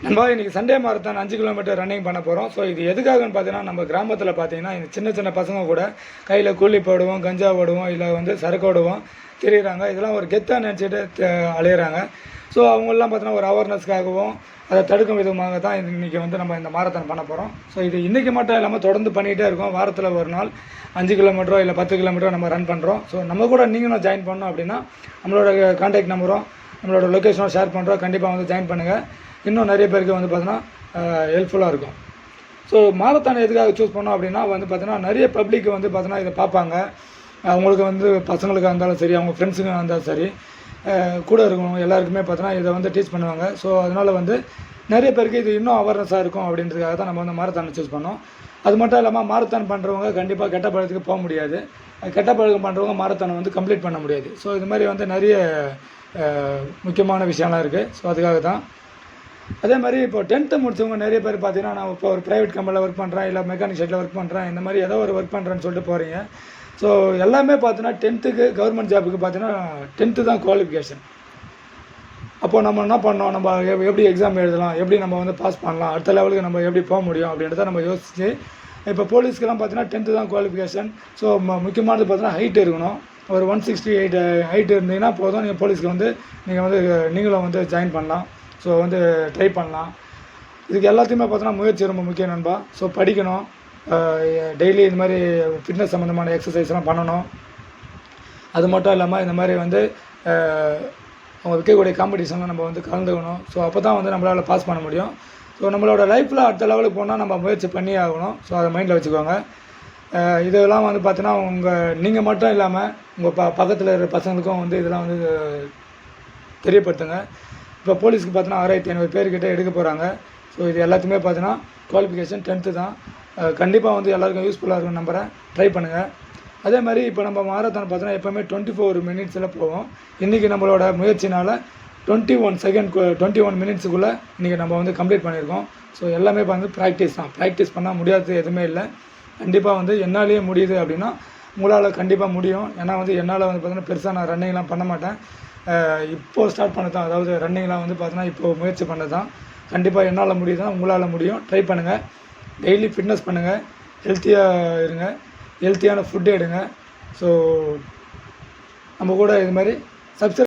நம்ம இன்றைக்கி Sunday marathon 5 kilometre running பண்ண போகிறோம். ஸோ இது எதுக்காகன்னு பார்த்தீங்கன்னா, நம்ம கிராமத்தில் பார்த்தீங்கன்னா இந்த சின்ன சின்ன பசங்க கூட கையில் கூலி போடுவோம், கஞ்சா போடுவோம், இல்லை வந்து சரக்கு ஓடுவோம் தெரியுறாங்க. இதெல்லாம் ஒரு கெத்தாக நினச்சிட்டு அலையிறாங்க. ஸோ அவங்களெலாம் பார்த்தீங்கன்னா ஒரு அவேர்னஸ்க்காகவும் அதை தடுக்கும் விதமாக தான் இன்றைக்கி வந்து நம்ம இந்த மாரத்தான் பண்ண போகிறோம். ஸோ இது இன்றைக்கி மட்டும் இல்லாமல் தொடர்ந்து பண்ணிகிட்டே இருக்கோம். வாரத்தில் ஒரு நாள் 5 கிலோமீட்டரோ இல்லை 10 கிலோமீட்டரோ நம்ம ரன் பண்ணுறோம். ஸோ நம்ம கூட நீங்களும் ஜாயின் பண்ணோம் அப்படின்னா நம்மளோட கான்டாக்ட் நம்பரும் நம்மளோட லொக்கேஷனும் ஷேர் பண்ணுறோம். கண்டிப்பாக வந்து ஜாயின் பண்ணுங்கள். இன்னும் நிறைய பேருக்கு வந்து பார்த்தீங்கன்னா ஹெல்ப்ஃபுல்லாக இருக்கும். ஸோ மாரத்தான் எதுக்காக சூஸ் பண்ணோம் அப்படின்னா வந்து பார்த்தீங்கன்னா நிறைய பப்ளிக் வந்து பார்த்தீங்கன்னா இதை பார்ப்பாங்க. அவங்களுக்கு வந்து பசங்களுக்காக இருந்தாலும் சரி, அவங்க ஃப்ரெண்ட்ஸுங்க இருந்தாலும் சரி, கூட இருக்கணும் எல்லாருக்குமே பார்த்தீங்கன்னா இதை வந்து டீச் பண்ணுவாங்க. ஸோ அதனால் வந்து நிறைய பேருக்கு இது இன்னும் அவேர்னஸாக இருக்கும் அப்படின்றதுக்காக தான் நம்ம வந்து மாரத்தானை சூஸ் பண்ணோம். அது மட்டும் இல்லாமல் மாரத்தான் பண்ணுறவங்க கண்டிப்பாக கெட்ட பழக்கத்துக்கு போக முடியாது. கெட்ட பழக்கம் பண்ணுறவங்க மாரத்தானை வந்து கம்ப்ளீட் பண்ண முடியாது. ஸோ இது மாதிரி வந்து நிறைய முக்கியமான விஷயம்லாம் இருக்குது. ஸோ அதுக்காக தான். அதே மாதிரி இப்போ 10th முடிச்சவங்க நிறைய பேர் பார்த்தீங்கன்னா, நான் இப்போ ஒரு ப்ரைவேட் கம்பெனியில் ஒர்க் பண்ணுறேன், இல்லை மெக்கானிக் ஷெட்டில் ஒர்க் பண்ணுறேன், இந்த மாதிரி ஏதோ ஒரு ஒர்க் பண்ணுறேன்னு சொல்லிட்டு போகிறீங்க. ஸோ எல்லாமே பார்த்தீங்கன்னா 10th கவர்மெண்ட் ஜாபுக்கு பார்த்தீங்கன்னா 10th தான் குவாலிஃபிகேஷன். அப்போது நம்ம என்ன பண்ணோம், நம்ம எப்படி எக்ஸாம் எழுதலாம், எப்படி நம்ம வந்து பாஸ் பண்ணலாம், அடுத்த லெவலுக்கு நம்ம எப்படி போக முடியும் அப்படின்றத நம்ம யோசிச்சு, இப்போ போலீஸ்க்கெலாம் பார்த்தீங்கன்னா 10th தான் குவாலிஃபிகேஷன். ஸோ முக்கியமானது பார்த்தீங்கன்னா ஹைட் இருக்கணும். ஒரு 168 ஹைட் இருந்தீங்கன்னா போதும், நீங்கள் போலீஸ்க்கு வந்து நீங்களும் வந்து ஜாயின் பண்ணலாம். ஸோ வந்து ட்ரை பண்ணலாம். இதுக்கு எல்லாத்தையுமே பார்த்தோன்னா முயற்சி ரொம்ப முக்கியம் நண்பா. ஸோ படிக்கணும், டெய்லி இந்த மாதிரி ஃபிட்னஸ் சம்மந்தமான எக்ஸசைஸ்லாம் பண்ணணும். அது மட்டும் இல்லாமல் இந்த மாதிரி வந்து அவங்க வைக்கக்கூடிய காம்படிஷன்லாம் நம்ம வந்து கலந்துக்கணும். ஸோ அப்போ தான் வந்து நம்மளால் பாஸ் பண்ண முடியும். ஸோ நம்மளோட லைஃப்பில் அடுத்த லெவலுக்கு போனால் நம்ம முயற்சி பண்ணி ஆகணும். ஸோ அதை மைண்டில் வச்சுக்கோங்க. இதெல்லாம் வந்து பார்த்தீங்கன்னா நீங்கள் மட்டும் இல்லாமல் உங்கள் பக்கத்தில் இருக்கிற பசங்களுக்கும் வந்து இதெல்லாம் வந்து தெரியப்படுத்துங்க. இப்போ போலீஸ்க்கு பார்த்தீங்கன்னா 6500 பேர்கிட்ட எடுக்க போகிறாங்க. ஸோ இது எல்லாத்தையுமே பார்த்தீங்கன்னா குவாலிஃபிகேஷன் 10th தான். கண்டிப்பாக வந்து எல்லாருக்கும் யூஸ்ஃபுல்லாக இருக்கும்னு நம்புகிறேன். ட்ரை பண்ணுங்கள். அதே மாதிரி இப்போ நம்ம மாரத்தான் பார்த்தீங்கன்னா எப்போவுமே 24 மினிட்ஸில் போவோம். இன்றைக்கி நம்மளோட முயற்சினால் 21 மினிட்ஸுக்குள்ளே இன்றைக்கி நம்ம வந்து கம்ப்ளீட் பண்ணியிருக்கோம். ஸோ எல்லாமே வந்து ப்ராக்டிஸ் தான். ப்ராக்டிஸ் பண்ணால் முடியாதது எதுவுமே இல்லை. கண்டிப்பாக வந்து என்னாலேயே முடியுது அப்படின்னா உங்களால் கண்டிப்பாக முடியும். ஏன்னா வந்து என்னால் வந்து பார்த்தீங்கன்னா பெருசாக நான் ரன்னிங்லாம் பண்ண மாட்டேன். இப்போது ஸ்டார்ட் பண்ண தான், அதாவது ரன்னிங்லாம் வந்து பார்த்தீங்கன்னா இப்போது முயற்சி பண்ண தான். கண்டிப்பாக என்னால் முடியுதுன்னா உங்களால் முடியும். ட்ரை பண்ணுங்கள். டெய்லி ஃபிட்னஸ் பண்ணுங்கள், ஹெல்த்தியாக இருங்க, ஹெல்த்தியான ஃபுட்டு எடுங்க. ஸோ நம்ம கூட இது மாதிரி சப்ஸ்கிரைப்